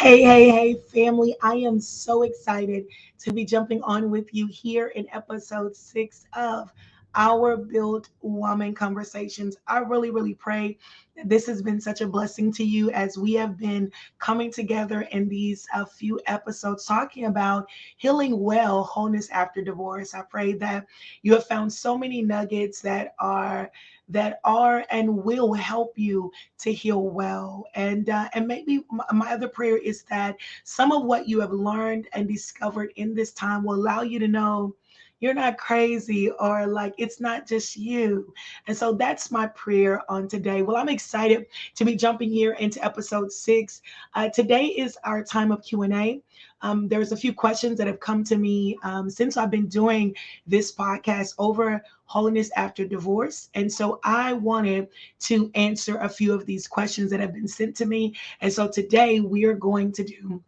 Hey, family. I am so excited to be jumping on with you here in episode 6 of our Built Woman Conversations. I really pray that this has been such a blessing to you as we have been coming together in these few episodes talking about healing well, wholeness after divorce. I pray that you have found so many nuggets that are and will help you to heal well. And maybe my other prayer is that some of what you have learned and discovered in this time will allow you to know you're not crazy or like it's not just you. And so that's my prayer on today. Well, I'm excited to be jumping here into episode 6. Today is our time of Q&A. There's a few questions that have come to me since I've been doing this podcast over wholeness after divorce. And so I wanted to answer a few of these questions that have been sent to me. And so today we are going to do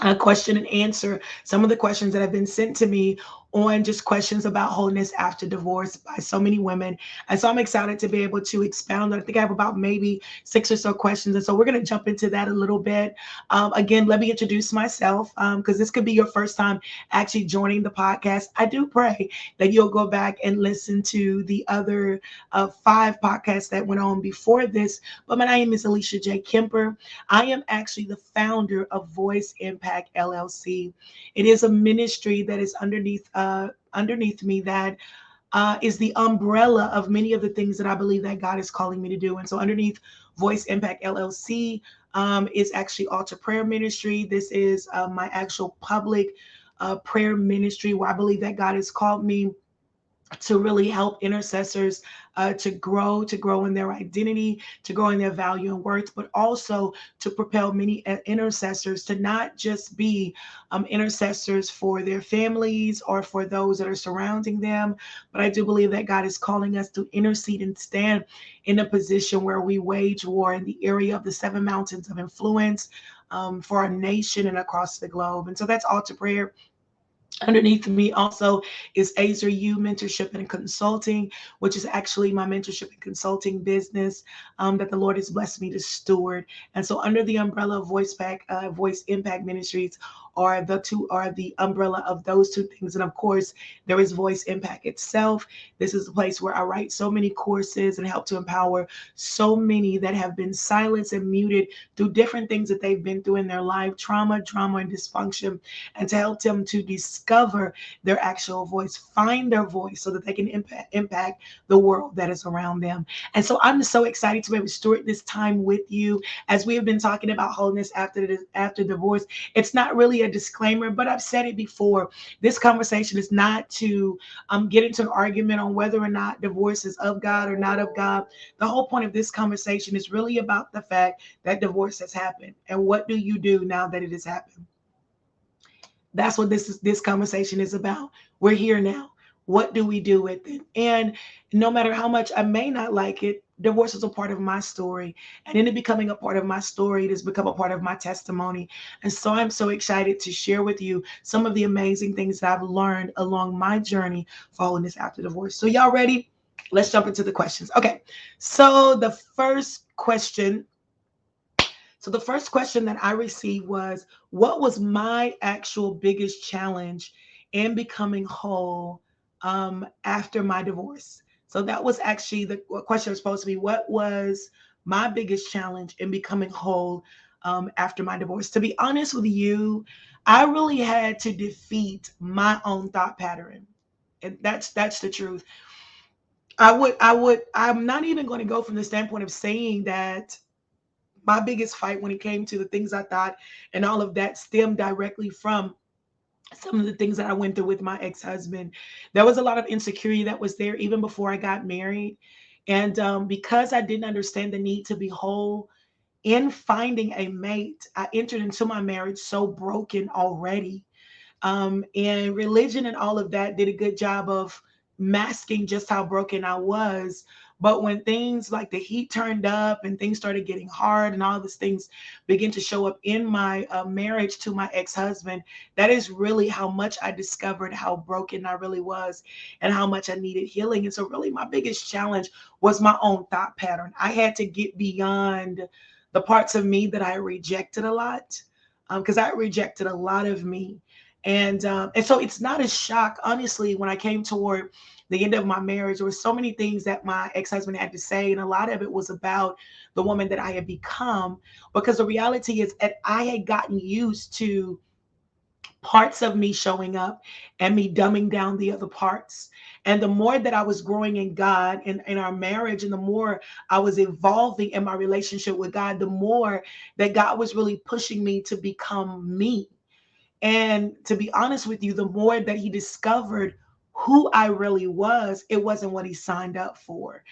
a question and answer some of the questions that have been sent to me on just questions about wholeness after divorce by so many women. And so I'm excited to be able to expound. I think I have about maybe 6 or so questions. And so we're going to jump into that a little bit. Again, let me introduce myself because this could be your first time actually joining the podcast. I do pray that you'll go back and listen to the other 5 podcasts that went on before this. But my name is Alicia J. Kemper. I am actually the founder of Voice Impact LLC. It is a ministry that is underneath me that is the umbrella of many of the things that I believe that God is calling me to do. And so underneath Voice Impact LLC is actually Altar Prayer Ministry. This is my actual public prayer ministry where I believe that God has called me to really help intercessors to grow in their identity, to grow in their value and worth, but also to propel many intercessors to not just be intercessors for their families or for those that are surrounding them, but I do believe that God is calling us to intercede and stand in a position where we wage war in the area of the 7 mountains of influence for our nation and across the globe. And so that's Altar Prayer. Underneath me also is Azer U Mentorship and Consulting, which is actually my mentorship and consulting business that the Lord has blessed me to steward. And so under the umbrella of Voice Impact Ministries are the umbrella of those 2 things. And of course, there is Voice Impact itself. This is a place where I write so many courses and help to empower so many that have been silenced and muted through different things that they've been through in their life, trauma, and dysfunction, and to help them to discover their actual voice, find their voice so that they can impact the world that is around them. And so I'm so excited to be able to steward this time with you as we have been talking about wholeness after divorce. It's not really a disclaimer, but I've said it before. This conversation is not to get into an argument on whether or not divorce is of God or not of God. The whole point of this conversation is really about the fact that divorce has happened. And what do you do now that it has happened? That's what this conversation is about. We're here now. What do we do with it? And no matter how much I may not like it, divorce is a part of my story. And in it becoming a part of my story, it has become a part of my testimony. And so I'm so excited to share with you some of the amazing things that I've learned along my journey for wholeness after divorce. So y'all ready? Let's jump into the questions. Okay. So the first question that I received was, what was my actual biggest challenge in becoming whole after my divorce? So that was actually the question was supposed to be, what was my biggest challenge in becoming whole after my divorce? To be honest with you, I really had to defeat my own thought pattern. And that's the truth. I'm not even going to go from the standpoint of saying that my biggest fight when it came to the things I thought and all of that stemmed directly from some of the things that I went through with my ex-husband. There was a lot of insecurity that was there even before I got married. And because I didn't understand the need to be whole in finding a mate, I entered into my marriage so broken already. And religion and all of that did a good job of masking just how broken I was. But when things like the heat turned up and things started getting hard and all these things began to show up in my marriage to my ex-husband, that is really how much I discovered how broken I really was and how much I needed healing. And so really my biggest challenge was my own thought pattern. I had to get beyond the parts of me that I rejected a lot. because I rejected a lot of me. And so it's not a shock, honestly, when I came toward the end of my marriage. There were so many things that my ex-husband had to say, and a lot of it was about the woman that I had become. Because the reality is that I had gotten used to parts of me showing up and me dumbing down the other parts. And the more that I was growing in God and in our marriage, and the more I was evolving in my relationship with God, the more that God was really pushing me to become me. And to be honest with you, the more that He discovered who I really was, it wasn't what He signed up for.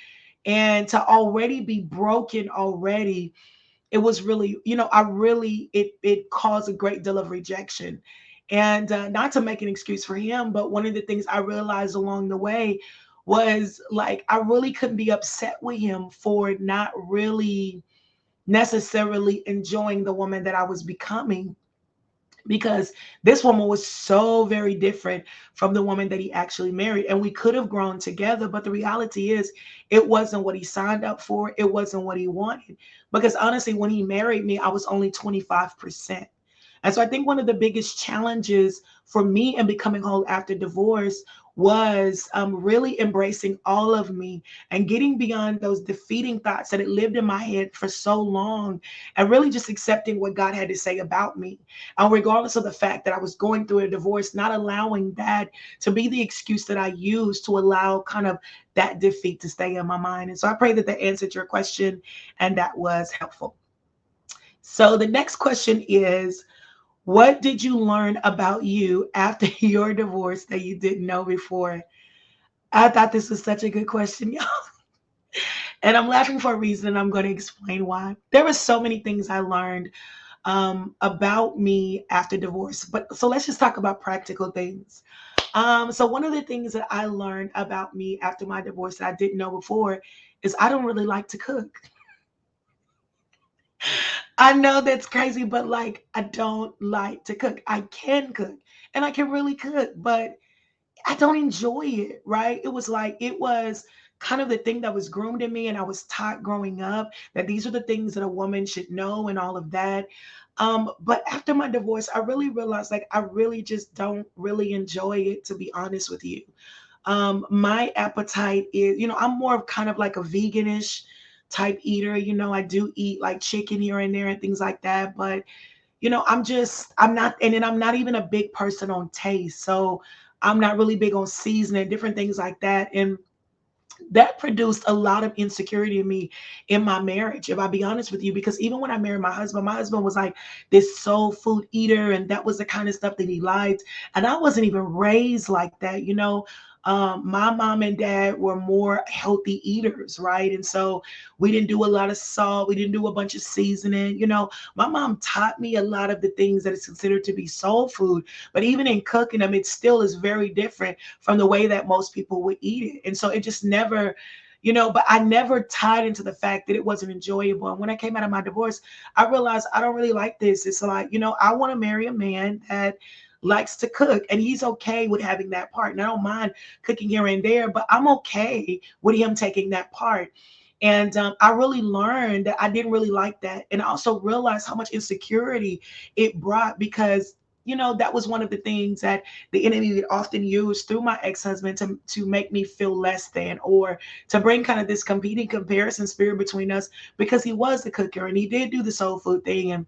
And to already be broken already, it was really, I really, it caused a great deal of rejection. And not to make an excuse for him, but one of the things I realized along the way was, like, I really couldn't be upset with him for not really necessarily enjoying the woman that I was becoming, because this woman was so very different from the woman that he actually married, and we could have grown together, but the reality is it wasn't what he signed up for. It wasn't what he wanted, because honestly, when he married me, I was only 25%. And so I think one of the biggest challenges for me in becoming whole after divorce was really embracing all of me and getting beyond those defeating thoughts that had lived in my head for so long, and really just accepting what God had to say about me. And regardless of the fact that I was going through a divorce, not allowing that to be the excuse that I used to allow kind of that defeat to stay in my mind. And so I pray that that answered your question and that was helpful. So the next question is, what did you learn about you after your divorce that you didn't know before? I thought this was such a good question, y'all. And I'm laughing for a reason, and I'm going to explain why. There were so many things I learned about me after divorce. But so let's just talk about practical things. So one of the things that I learned about me after my divorce that I didn't know before is I don't really like to cook. I know that's crazy, but like, I don't like to cook. I can cook and I can really cook, but I don't enjoy it, right? It was kind of the thing that was groomed in me, and I was taught growing up that these are the things that a woman should know and all of that. But after my divorce, I really realized, like, I really just don't really enjoy it, to be honest with you. My appetite is, I'm more of kind of like a veganish type eater. I do eat like chicken here and there and things like that, but I'm not, and then I'm not even a big person on taste. So I'm not really big on seasoning, different things like that. And that produced a lot of insecurity in me in my marriage, if I be honest with you, because even when I married my husband was like this soul food eater, and that was the kind of stuff that he liked. And I wasn't even raised like that, my mom and dad were more healthy eaters, right? And so we didn't do a lot of salt, we didn't do a bunch of seasoning. My mom taught me a lot of the things that is considered to be soul food, but even in cooking them, it still is very different from the way that most people would eat it. And so it just never, but I never tied into the fact that it wasn't enjoyable. And when I came out of my divorce, I realized I don't really like this. It's like, I want to marry a man that likes to cook, and he's okay with having that part. And I don't mind cooking here and there, but I'm okay with him taking that part. And I really learned that I didn't really like that. And I also realized how much insecurity it brought, because that was one of the things that the enemy would often use through my ex-husband to make me feel less than, or to bring kind of this competing comparison spirit between us, because he was the cooker and he did do the soul food thing. And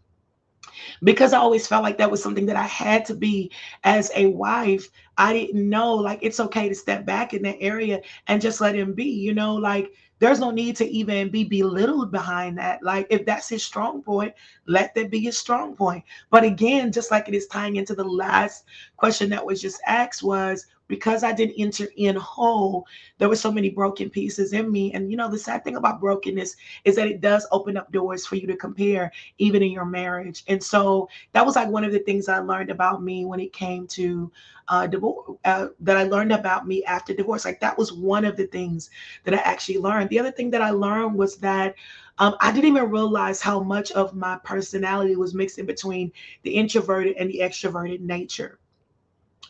because I always felt like that was something that I had to be as a wife, I didn't know, like, it's okay to step back in that area and just let him be, like, there's no need to even be belittled behind that. Like, if that's his strong point, let that be his strong point. But again, just like it is tying into the last question that was just asked, was because I didn't enter in whole, there were so many broken pieces in me. And the sad thing about brokenness is that it does open up doors for you to compare, even in your marriage. And so that was like one of the things I learned about me when it came to divorce, that I learned about me after divorce. Like, that was one of the things that I actually learned. The other thing that I learned was that I didn't even realize how much of my personality was mixed in between the introverted and the extroverted nature.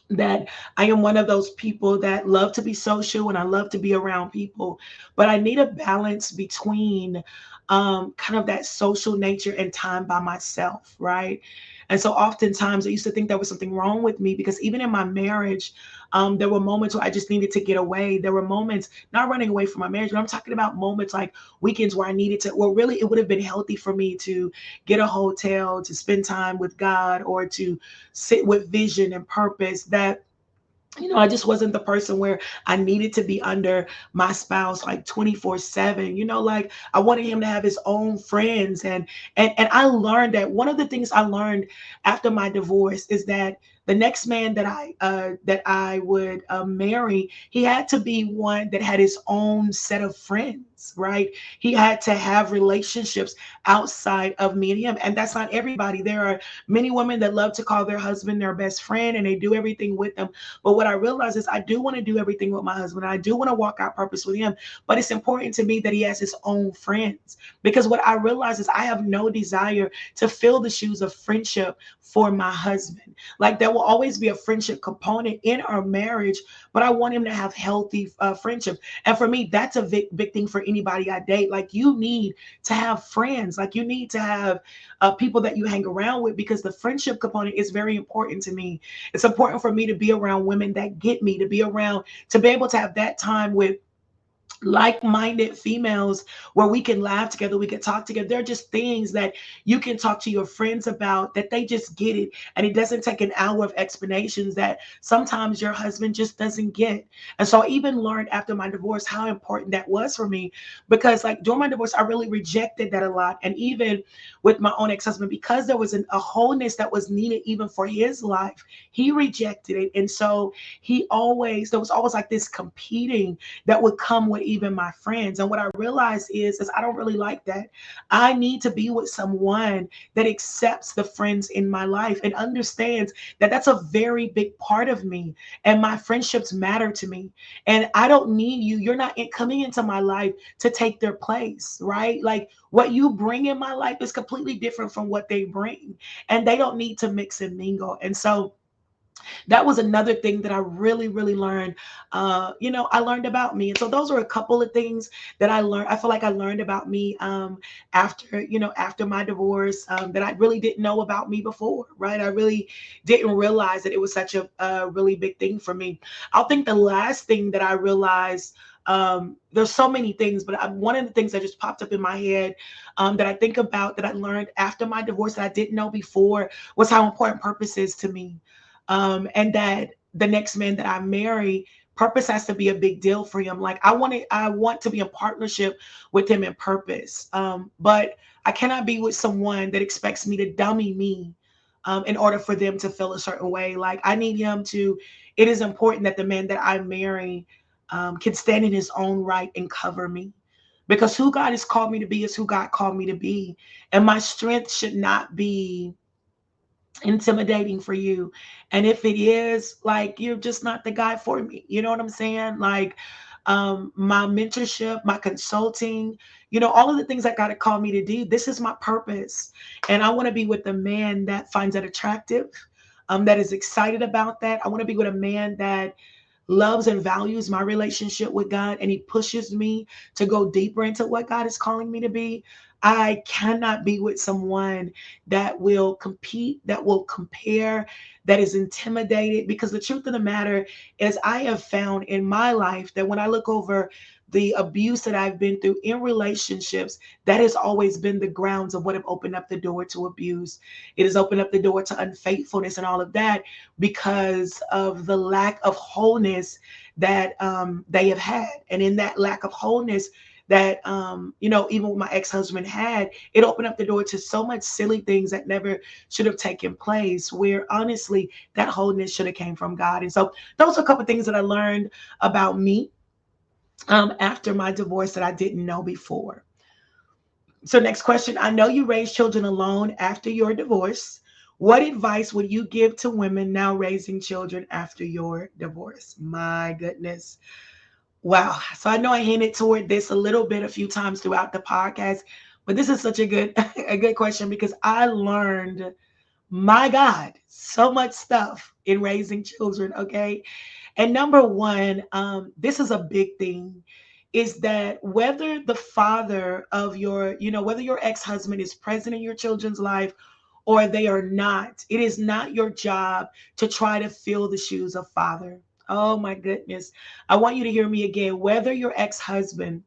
That I am one of those people that love to be social and I love to be around people, but I need a balance between kind of that social nature and time by myself, right? And so oftentimes I used to think there was something wrong with me because even in my marriage, there were moments where I just needed to get away. There were moments, not running away from my marriage, but I'm talking about moments like weekends where I needed to, well, really, it would have been healthy for me to get a hotel, to spend time with God, or to sit with vision and purpose that I just wasn't the person where I needed to be under my spouse like 24/7. Like I wanted him to have his own friends and I learned that one of the things I learned after my divorce is that the next man that I would marry, he had to be one that had his own set of friends, right? He had to have relationships outside of me and him, and that's not everybody. There are many women that love to call their husband their best friend, and they do everything with them. But what I realize is I do want to do everything with my husband. I do want to walk out purpose with him. But it's important to me that he has his own friends. Because what I realize is I have no desire to fill the shoes of friendship for my husband. Like there will always be a friendship component in our marriage, but I want him to have healthy friendship. And for me, that's a big thing for anybody I date. Like you need to have friends. Like you need to have people that you hang around with because the friendship component is very important to me. It's important for me to be around women that get me, to be able to have that time with like-minded females where we can laugh together, we can talk together. There are just things that you can talk to your friends about that they just get it, and it doesn't take an hour of explanations that sometimes your husband just doesn't get. And so I even learned after my divorce how important that was for me, because like during my divorce I really rejected that a lot. And even with my own ex-husband, because there was a wholeness that was needed even for his life, he rejected it. And so there was always like this competing that would come with even my friends. And what I realized is I don't really like that. I need to be with someone that accepts the friends in my life and understands that that's a very big part of me, and my friendships matter to me. And I don't need you. You're not coming into my life to take their place, right? Like what you bring in my life is completely different from what they bring, and they don't need to mix and mingle. And so that was another thing that I really, really learned. I learned about me, and so those are a couple of things that I learned. I feel like I learned about me after my divorce that I really didn't know about me before. Right, I really didn't realize that it was such a really big thing for me. I think the last thing that I realized. There's so many things, but one of the things that just popped up in my head that I think about that I learned after my divorce that I didn't know before was how important purpose is to me, and that the next man that I marry, purpose has to be a big deal for him. Like I want to be in partnership with him in purpose, but I cannot be with someone that expects me to dummy me in order for them to feel a certain way. Like I need him to. It is important that the man that I marry can stand in his own right and cover me. Because who God has called me to be is who God called me to be. And my strength should not be intimidating for you. And if it is, like, you're just not the guy for me. You know what I'm saying? Like, my mentorship, my consulting, all of the things that God had called me to do, this is my purpose. And I want to be with a man that finds that attractive, that is excited about that. I want to be with a man that loves and values my relationship with God, and he pushes me to go deeper into what God is calling me to be. I cannot be with someone that will compete, that will compare, that is intimidated, because the truth of the matter is I have found in my life that when I look over the abuse that I've been through in relationships, that has always been the grounds of what have opened up the door to abuse. It has opened up the door to unfaithfulness and all of that because of the lack of wholeness that they have had. And in that lack of wholeness that even with my ex-husband had, it opened up the door to so much silly things that never should have taken place, where honestly that wholeness should have came from God. And so those are a couple of things that I learned about me after my divorce that I didn't know before. So, next question. I know you raised children alone after your divorce. What advice would you give to women now raising children after your divorce? My goodness. Wow. So, I know I hinted toward this a little bit a few times throughout the podcast, but this is such a good a good question because I learned, my God, so much stuff in raising children. Okay. And number one, this is a big thing, is that whether the father of your, whether your ex-husband is present in your children's life or they are not, it is not your job to try to fill the shoes of father. Oh my goodness. I want you to hear me again. Whether your ex-husband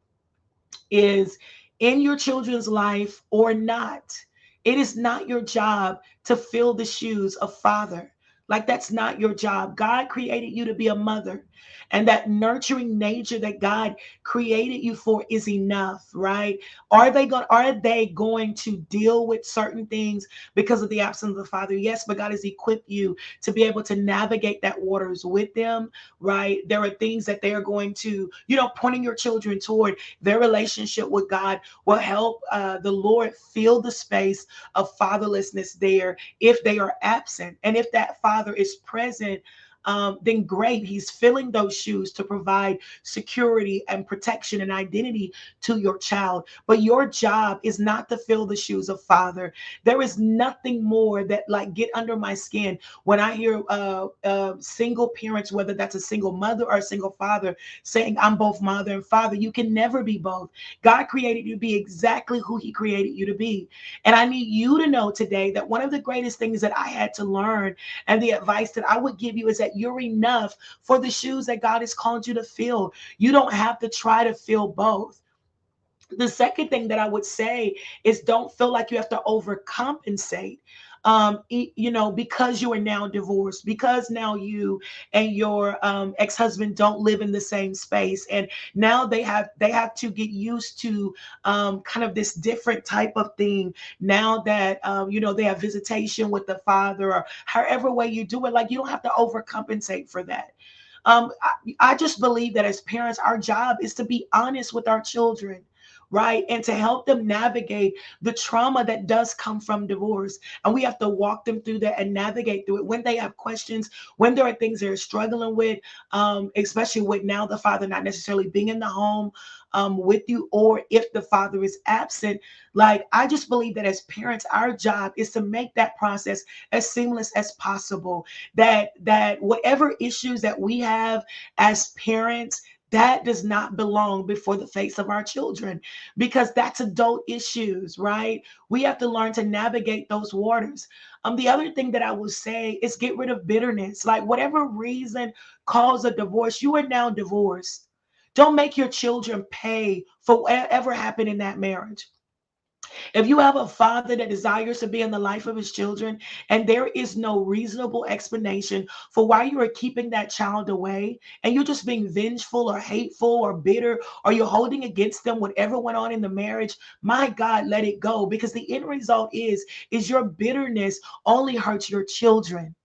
is in your children's life or not, it is not your job to fill the shoes of father. Like, that's not your job. God created you to be a mother, and that nurturing nature that God created you for is enough, right? Are they going to deal with certain things because of the absence of the father? Yes, but God has equipped you to be able to navigate that waters with them, right? There are things that they are going to, pointing your children toward their relationship with God will help the Lord fill the space of fatherlessness there if they are absent. And if that father is present, then great. He's filling those shoes to provide security and protection and identity to your child. But your job is not to fill the shoes of father. There is nothing more that like get under my skin when I hear single parents, whether that's a single mother or a single father, saying, I'm both mother and father. You can never be both. God created you to be exactly who He created you to be. And I need you to know today that one of the greatest things that I had to learn, and the advice that I would give you, is that you're enough for the shoes that God has called you to fill. You don't have to try to fill both. The second thing that I would say is don't feel like you have to overcompensate. Because you are now divorced, because now you and your ex-husband don't live in the same space, and now they have to get used to kind of this different type of thing. Now that they have visitation with the father, or however way you do it, like, you don't have to overcompensate for that. I just believe that as parents, our job is to be honest with our children, right? And to help them navigate the trauma that does come from divorce. And we have to walk them through that and navigate through it when they have questions, when there are things they're struggling with, especially with now the father not necessarily being in the home with you, or if the father is absent. Like, I just believe that as parents, our job is to make that process as seamless as possible. That whatever issues that we have as parents, that does not belong before the face of our children, because that's adult issues, right? We have to learn to navigate those waters. The other thing that I will say is get rid of bitterness. Like, whatever reason caused a divorce, you are now divorced. Don't make your children pay for whatever happened in that marriage. If you have a father that desires to be in the life of his children, and there is no reasonable explanation for why you are keeping that child away, and you're just being vengeful or hateful or bitter, or you're holding against them whatever went on in the marriage, my God, let it go. Because the end result is your bitterness only hurts your children.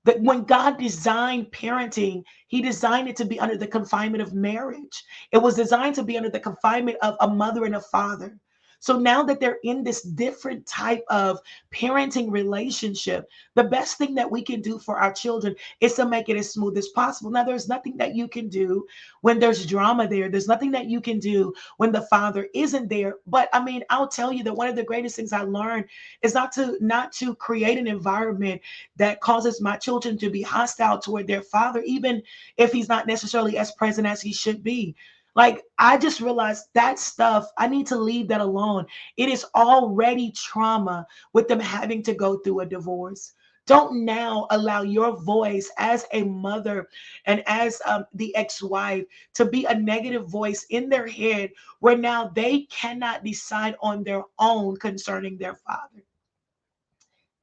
That when God designed parenting, He designed it to be under the confinement of marriage. It was designed to be under the confinement of a mother and a father. So now that they're in this different type of parenting relationship, the best thing that we can do for our children is to make it as smooth as possible. Now, there's nothing that you can do when there's drama there. There's nothing that you can do when the father isn't there. But I mean, I'll tell you that one of the greatest things I learned is not to create an environment that causes my children to be hostile toward their father, even if he's not necessarily as present as he should be. Like, I just realized that stuff, I need to leave that alone. It is already trauma with them having to go through a divorce. Don't now allow your voice as a mother and as the ex wife to be a negative voice in their head, where now they cannot decide on their own concerning their father.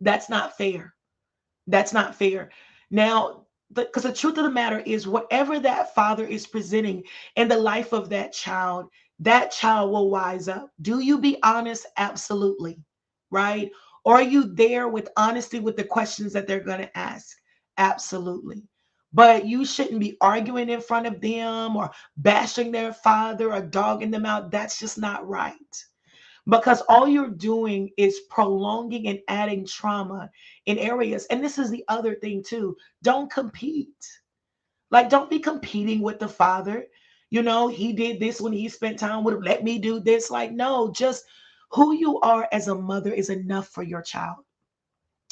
That's not fair. That's not fair. Now, because the truth of the matter is, whatever that father is presenting in the life of that child will wise up. Do you be honest? Absolutely. Right? Or are you there with honesty with the questions that they're going to ask? Absolutely. But you shouldn't be arguing in front of them or bashing their father or dogging them out. That's just not right, because all you're doing is prolonging and adding trauma in areas. And this is the other thing too. Don't compete. Like, don't be competing with the father. He did this when he spent time with him. Let me do this. Like, no, just who you are as a mother is enough for your child.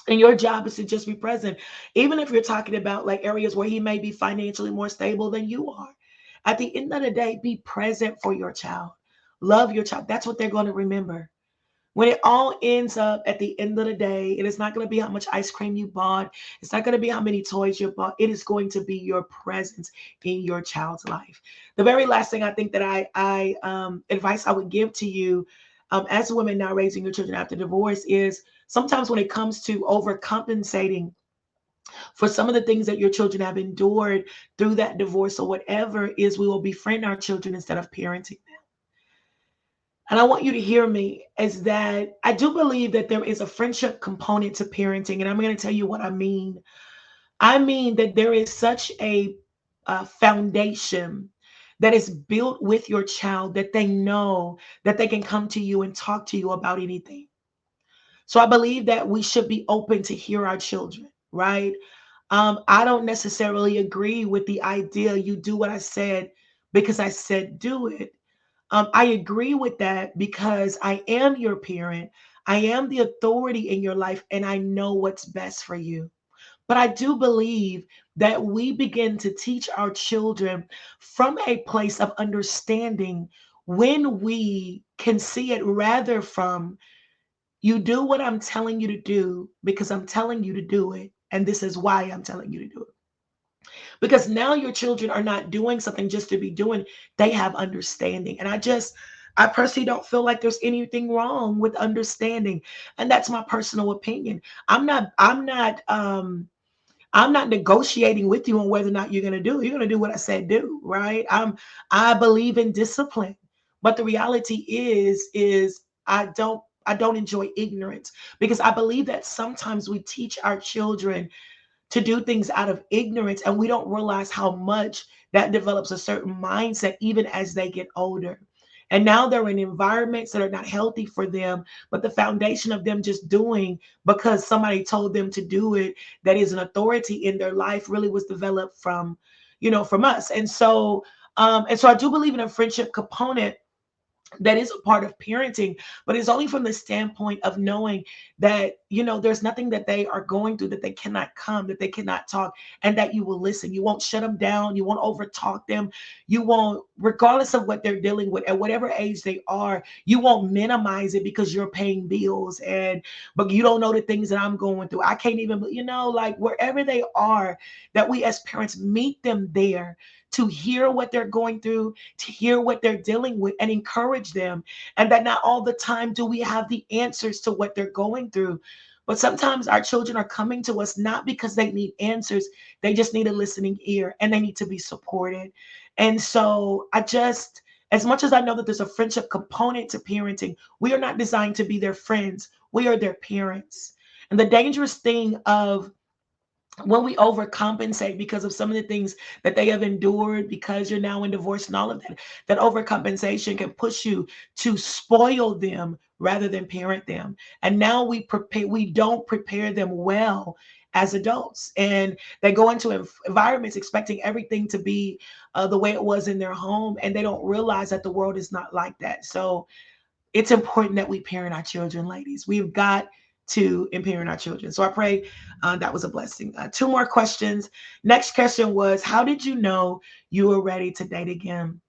And your job is to just be present, even if you're talking about like areas where he may be financially more stable than you are. At the end of the day, be present for your child. Love your child. That's what they're going to remember. When it all ends up at the end of the day, it is not going to be how much ice cream you bought. It's not going to be how many toys you bought. It is going to be your presence in your child's life. The very last thing I think that I advice I would give to you as women now raising your children after divorce is sometimes when it comes to overcompensating for some of the things that your children have endured through that divorce or whatever, is we will befriend our children instead of parenting. And I want you to hear me, is that I do believe that there is a friendship component to parenting. And I'm going to tell you what I mean. I mean that there is such a foundation that is built with your child that they know that they can come to you and talk to you about anything. So I believe that we should be open to hear our children, right? I don't necessarily agree with the idea you do what I said because I said do it. I agree with that because I am your parent. I am the authority in your life and I know what's best for you. But I do believe that we begin to teach our children from a place of understanding when we can see it rather from you do what I'm telling you to do because I'm telling you to do it. And this is why I'm telling you to do it. Because now your children are not doing something just to be doing, they have understanding. And I personally don't feel like there's anything wrong with understanding. And that's my personal opinion. I'm not negotiating with you on whether or not you're going to do it. You're going to do what I said do, right? I believe in discipline. But the reality is I don't enjoy ignorance because I believe that sometimes we teach our children to do things out of ignorance and we don't realize how much that develops a certain mindset even as they get older. And now they're in environments that are not healthy for them, but the foundation of them just doing because somebody told them to do it, that is an authority in their life, really was developed from us. And so I do believe in a friendship component that is a part of parenting, but it's only from the standpoint of knowing that, there's nothing that they are going through that they cannot come, that they cannot talk, and that you will listen. You won't shut them down. You won't overtalk them. You won't, regardless of what they're dealing with, at whatever age they are, you won't minimize it because you're paying bills but you don't know the things that I'm going through. I can't even, like wherever they are, that we as parents meet them there to hear what they're going through, to hear what they're dealing with, and encourage them. And that not all the time do we have the answers to what they're going through. But sometimes our children are coming to us not because they need answers, they just need a listening ear and they need to be supported. And so as much as I know that there's a friendship component to parenting, we are not designed to be their friends. We are their parents. And the dangerous thing of when we overcompensate because of some of the things that they have endured because you're now in divorce and all of that overcompensation can push you to spoil them rather than parent them. And now we don't prepare them well as adults, and they go into environments expecting everything to be the way it was in their home, and they don't realize that the world is not like that. So it's important that we parent our children, ladies. We've got to parent our children. So I pray that was a blessing. Two more questions. Next question was, how did you know you were ready to date again?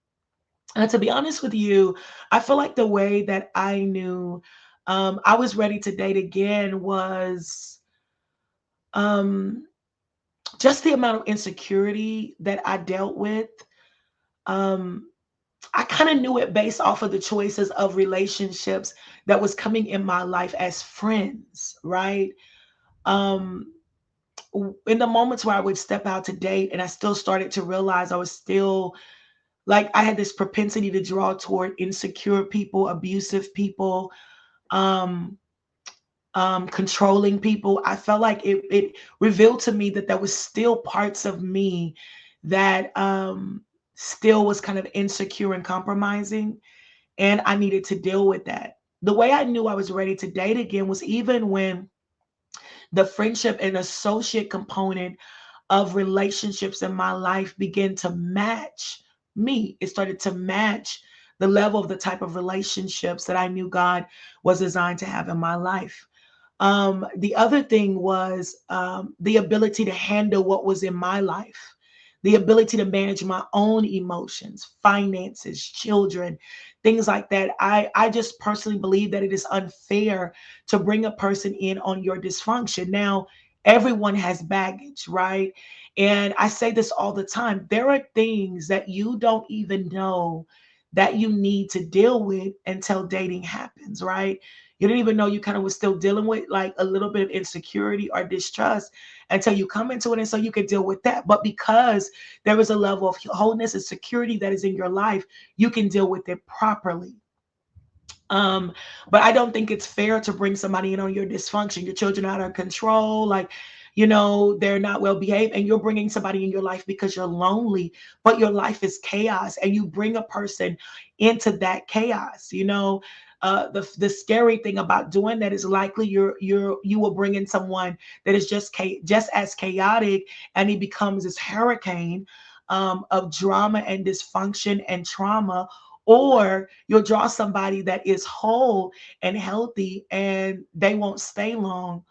To be honest with you, I feel like the way that I knew I was ready to date again was um, just the amount of insecurity that I dealt with. Um, I kind of knew it based off of the choices of relationships that was coming in my life as friends, right? Um, in the moments where I would step out to date and I still started to realize I was still like I had this propensity to draw toward insecure people, abusive people, um, controlling people. I felt like it revealed to me that there was still parts of me that still was kind of insecure and compromising, and I needed to deal with that. The way I knew I was ready to date again was even when the friendship and associate component of relationships in my life began to match me. It started to match the level of the type of relationships that I knew God was designed to have in my life. The other thing was the ability to handle what was in my life. the ability to manage my own emotions, finances, children, things like that. I just personally believe that it is unfair to bring a person in on your dysfunction. Now, everyone has baggage, right? And I say this all the time. There are things that you don't even know that you need to deal with until dating happens, right? You didn't even know you kind of was still dealing with like a little bit of insecurity or distrust until you come into it. And so you can deal with that. But because there is a level of wholeness and security that is in your life, you can deal with it properly. Um, but I don't think it's fair to bring somebody in on your dysfunction. Your children are out of control, like, they're not well behaved, and you're bringing somebody in your life because you're lonely, but your life is chaos, and you bring a person into that chaos. The scary thing about doing that is likely you will bring in someone that is just as chaotic, and he becomes this hurricane of drama and dysfunction and trauma, or you'll draw somebody that is whole and healthy, and they won't stay long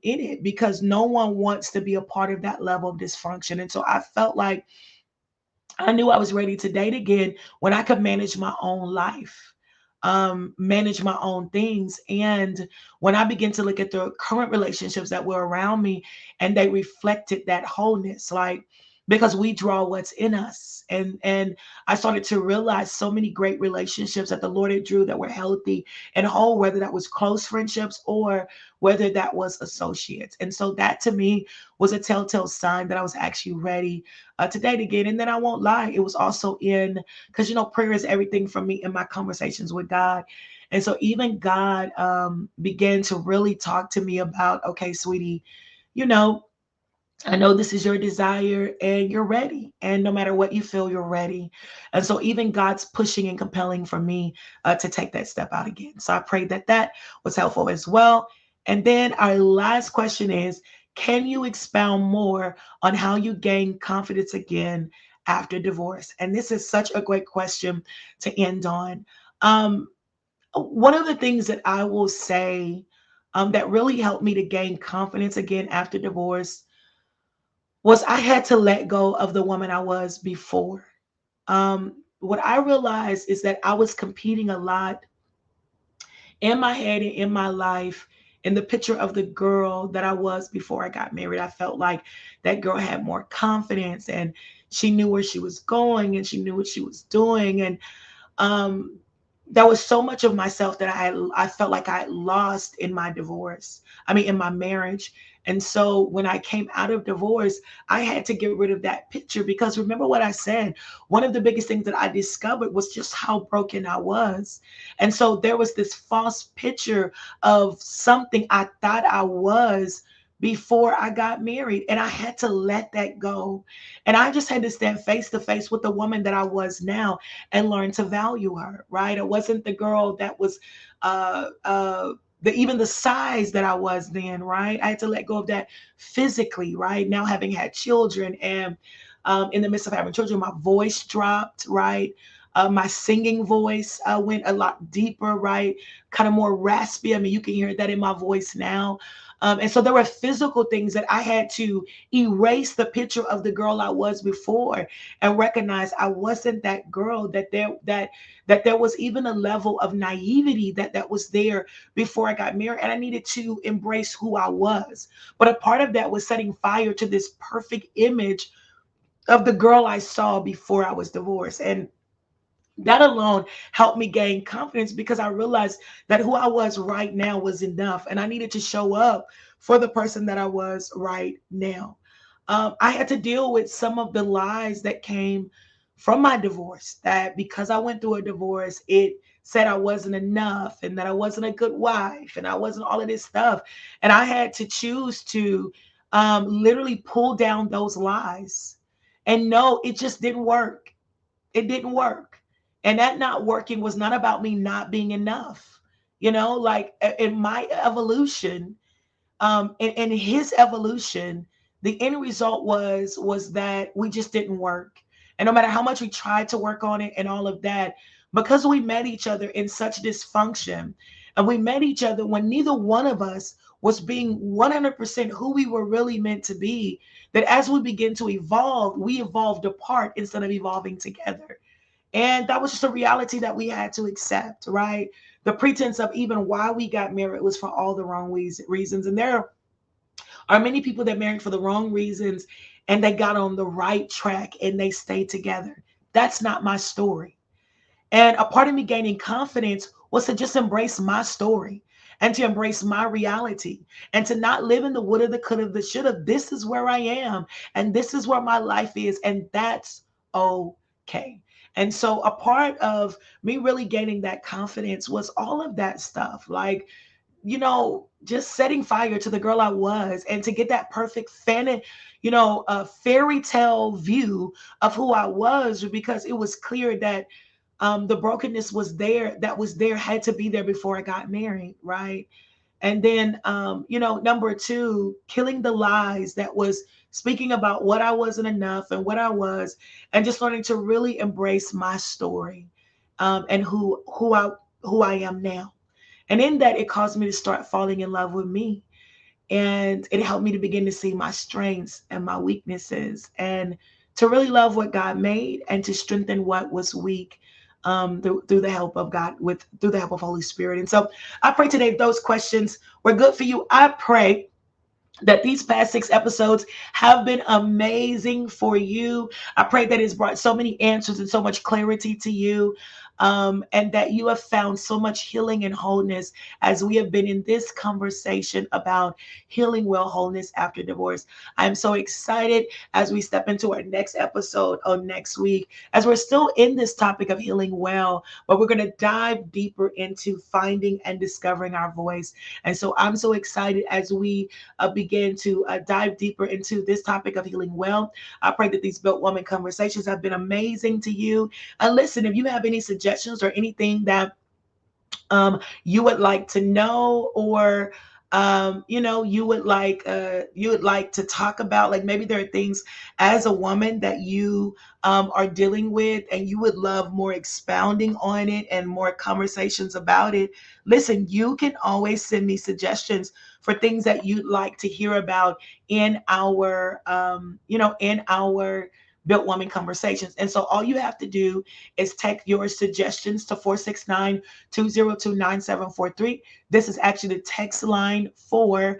in it, because no one wants to be a part of that level of dysfunction. And so I felt like I knew I was ready to date again when I could manage my own life, manage my own things. And when I began to look at the current relationships that were around me, and they reflected that wholeness, like, because we draw what's in us. And I started to realize so many great relationships that the Lord had drew that were healthy and whole, whether that was close friendships or whether that was associates. And so that to me was a telltale sign that I was actually ready to date again. And then I won't lie, it was also in, because prayer is everything for me in my conversations with God. And so even God began to really talk to me about, okay, sweetie, you know, I know this is your desire and you're ready. And no matter what you feel, you're ready. And so even God's pushing and compelling for me to take that step out again. So I pray that that was helpful as well. And then our last question is, can you expound more on how you gain confidence again after divorce? And this is such a great question to end on. Um, One of the things that I will say that really helped me to gain confidence again after divorce was I had to let go of the woman I was before. What I realized is that I was competing a lot in my head and in my life in the picture of the girl that I was before I got married. I felt like that girl had more confidence, and she knew where she was going, and she knew what she was doing. And um, there was so much of myself that I felt like I had lost in my divorce. I mean, in my marriage. And so when I came out of divorce, I had to get rid of that picture, because remember what I said. One of the biggest things that I discovered was just how broken I was. And so there was this false picture of something I thought I was before I got married. And I had to let that go. And I just had to stand face to face with the woman that I was now and learn to value her, right? It wasn't the girl that was even the size that I was then, right? I had to let go of that physically, right? Now having had children, and in the midst of having children, my voice dropped, right? My singing voice went a lot deeper, right? Kind of more raspy. I mean, you can hear that in my voice now. And so there were physical things that I had to erase the picture of the girl I was before, and recognize I wasn't that girl, that there was even a level of naivety that was there before I got married, and I needed to embrace who I was. But a part of that was setting fire to this perfect image of the girl I saw before I was divorced. And that alone helped me gain confidence, because I realized that who I was right now was enough, and I needed to show up for the person that I was right now. I had to deal with some of the lies that came from my divorce, that because I went through a divorce, it said I wasn't enough, and that I wasn't a good wife, and I wasn't all of this stuff. And I had to choose to literally pull down those lies, and no, it just didn't work. It didn't work. And that not working was not about me not being enough. Like in my evolution, in his evolution, the end result was that we just didn't work. And no matter how much we tried to work on it and all of that, because we met each other in such dysfunction, and we met each other when neither one of us was being 100% who we were really meant to be, that as we begin to evolve, we evolved apart instead of evolving together. And that was just a reality that we had to accept, right? The pretense of even why we got married was for all the wrong reasons. And there are many people that married for the wrong reasons and they got on the right track and they stayed together. That's not my story. And a part of me gaining confidence was to just embrace my story and to embrace my reality and to not live in the woulda, the coulda, the shoulda. This is where I am and this is where my life is. And that's okay. And so a part of me really gaining that confidence was all of that stuff. Like, just setting fire to the girl I was and to get that perfect a fairy tale view of who I was, because it was clear that the brokenness was there, had to be there before I got married, right? And then, number two, killing the lies that was speaking about what I wasn't enough and what I was, and just learning to really embrace my story, and who I am now. And in that, it caused me to start falling in love with me. And it helped me to begin to see my strengths and my weaknesses and to really love what God made and to strengthen what was weak, through the help of God, through the help of Holy Spirit. And so I pray today those questions were good for you. I pray that these past 6 episodes have been amazing for you. I pray that it's brought so many answers and so much clarity to you. And that you have found so much healing and wholeness as we have been in this conversation about healing well, wholeness after divorce. I'm so excited as we step into our next episode on next week, as we're still in this topic of healing well, but we're going to dive deeper into finding and discovering our voice. And so I'm so excited as we begin to dive deeper into this topic of healing well. I pray that these Built Woman conversations have been amazing to you. And listen, if you have any suggestions or anything that you would like to know, or you would like to talk about, like maybe there are things as a woman that you are dealing with and you would love more expounding on it and more conversations about it. Listen, you can always send me suggestions for things that you'd like to hear about in our Built Woman conversations. And so all you have to do is text your suggestions to 469-202-9743. This is actually the text line for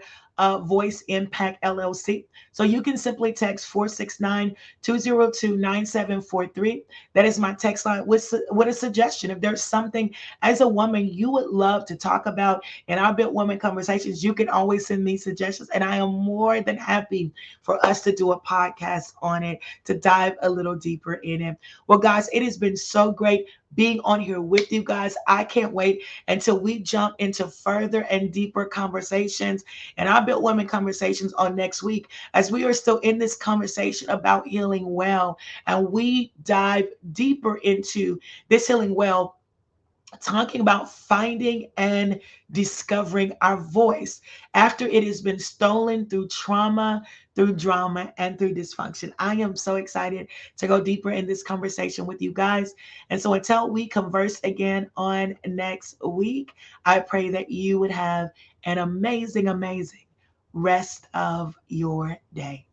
Voice Impact LLC. So you can simply text 469-202-9743. That is my text line with a suggestion. If there's something as a woman you would love to talk about in our Built Woman conversations, you can always send me suggestions. And I am more than happy for us to do a podcast on it, to dive a little deeper in it. Well, guys, it has been so great being on here with you guys. I can't wait until we jump into further and deeper conversations and our Built Women conversations on next week, as we are still in this conversation about healing well. And we dive deeper into this healing well, talking about finding and discovering our voice after it has been stolen through trauma, through drama, and through dysfunction. I am so excited to go deeper in this conversation with you guys. And so until we converse again on next week, I pray that you would have an amazing, amazing rest of your day.